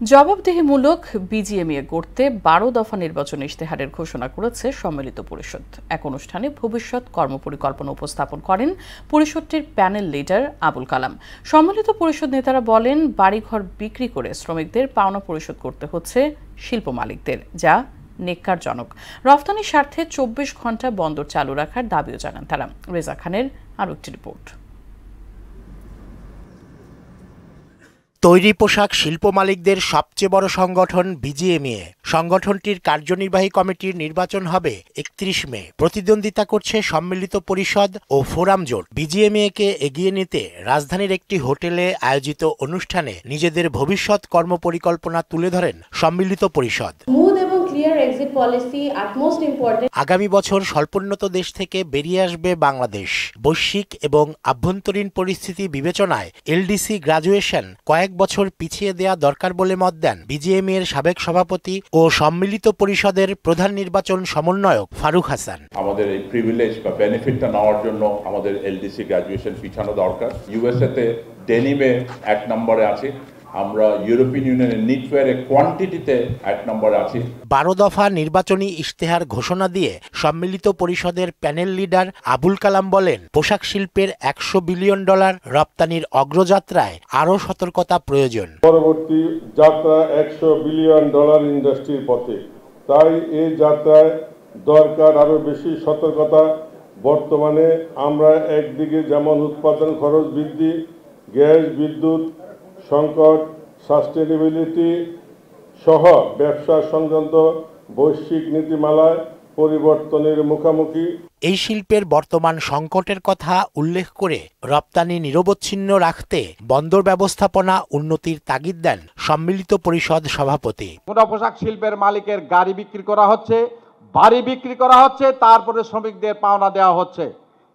জবাবদিহিমূলক BGMEA গড়তে ১২ দফা নির্বাচন ইশতেহারের ঘোষণা করেছে সম্মিলিত পরিষদ। এক অনুষ্ঠানে ভবিষ্যৎ কর্মপরিকল্পনা উপস্থাপন করেন পরিষদটির প্যানেল লিডার আবুল কালাম। সম্মিলিত পরিষদ নেতারা বলেন, বাড়িঘর বিক্রি করে শ্রমিকদের পাওনা পরিশোধ করতে হচ্ছে শিল্প মালিকদের, যা নেক্কারজনক। রফতানির স্বার্থে ২৪ ঘণ্টা বন্দর চালু রাখার দাবিও জানান তারা। রেজা খানের আরও একটি রিপোর্ট। তৈরি পোশাক শিল্প মালিকদের সবচেয়ে বড় সংগঠন বিজিএমইএ। সংগঠনটির কার্যনির্বাহী কমিটির নির্বাচন হবে ৩১ মে। প্রতিদ্বন্দ্বিতা করছে সম্মিলিত পরিষদ ও ফোরাম জোট। বিজিএমইএকে এগিয়ে নিতে রাজধানীর একটি হোটেলে আয়োজিত অনুষ্ঠানে নিজেদের ভবিষ্যৎ কর্মপরিকল্পনা তুলে ধরেন সম্মিলিত পরিষদ। আগামী বছর স্বল্পোন্নত দেশ থেকে বেরিয়ে আসবে বাংলাদেশ। বৈশ্বিক এবং আভ্যন্তরীণ পরিস্থিতি বিবেচনায় এলডিসি গ্রাজুয়েশন কয়েক বছর পিছিয়ে দেয়া দরকার বলে মত দেন বিজিএমইএর সাবেক সভাপতি ও সম্মিলিত পরিষদের প্রধান নির্বাচন সমন্বয়ক ফারুক হাসান। আমাদের এই প্রিভিলেজ বা বেনিফিটটা নেওয়ার জন্য আমাদের এলডিসি গ্রাজুয়েশন পিছানো দরকার। ইউএসএতে ডেনিমে ১ নম্বরে আছে, আমরা ইউরোপিয়ান ইউনিয়নের নিটওয়্যারের কোয়ান্টিটিতে ১ নম্বরে আছি। ১২ দফা নির্বাচনী ইশতেহার ঘোষণা দিয়ে সম্মিলিত পরিষদের প্যানেল লিডার আবুল কালাম বলেন, পোশাক শিল্পের $১০০ বিলিয়ন রপ্তানির অগ্রযাত্রায় আরও সতর্কতা প্রয়োজন। পরবর্তী যাত্রা $১০০ বিলিয়ন ইন্ডাস্ট্রির পথে, তাই এই যাত্রায় দরকার আরও বেশি সতর্কতা। বর্তমানে আমরা একদিকে যেমন উৎপাদন খরচ বৃদ্ধি, গ্যাস বিদ্যুৎ সংকট, সাস্টেনেবিলিটি সহ ব্যবসা সংক্রান্ত বৈশ্বিক নীতিমালায় পরিবর্তনের মুখোমুখি। এই শিল্পের বর্তমান সংকটের কথা উল্লেখ করে রপ্তানি নিরবচ্ছিন্ন রাখতে বন্দর ব্যবস্থাপনা উন্নতির তাগিদ দেন সম্মিলিত পরিষদ সভাপতি। পোশাক শিল্পের মালিকের গাড়ি বিক্রি করা হচ্ছে, বাড়ি বিক্রি করা হচ্ছে, তারপরে শ্রমিকদের পাওনা দেওয়া হচ্ছে।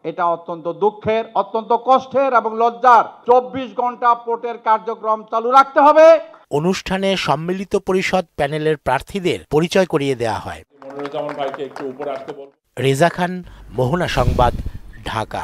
এটা অত্যন্ত দুঃখের, অত্যন্ত কষ্টের এবং লজ্জার। ২৪ ঘন্টা পোর্টের কার্যক্রম চালু রাখতে হবে। অনুষ্ঠানে সম্মিলিত পরিষদ প্যানেলের প্রার্থীদের পরিচয় করিয়ে দেওয়া হয়। রেজা খান, মোহনা সংবাদ, ঢাকা।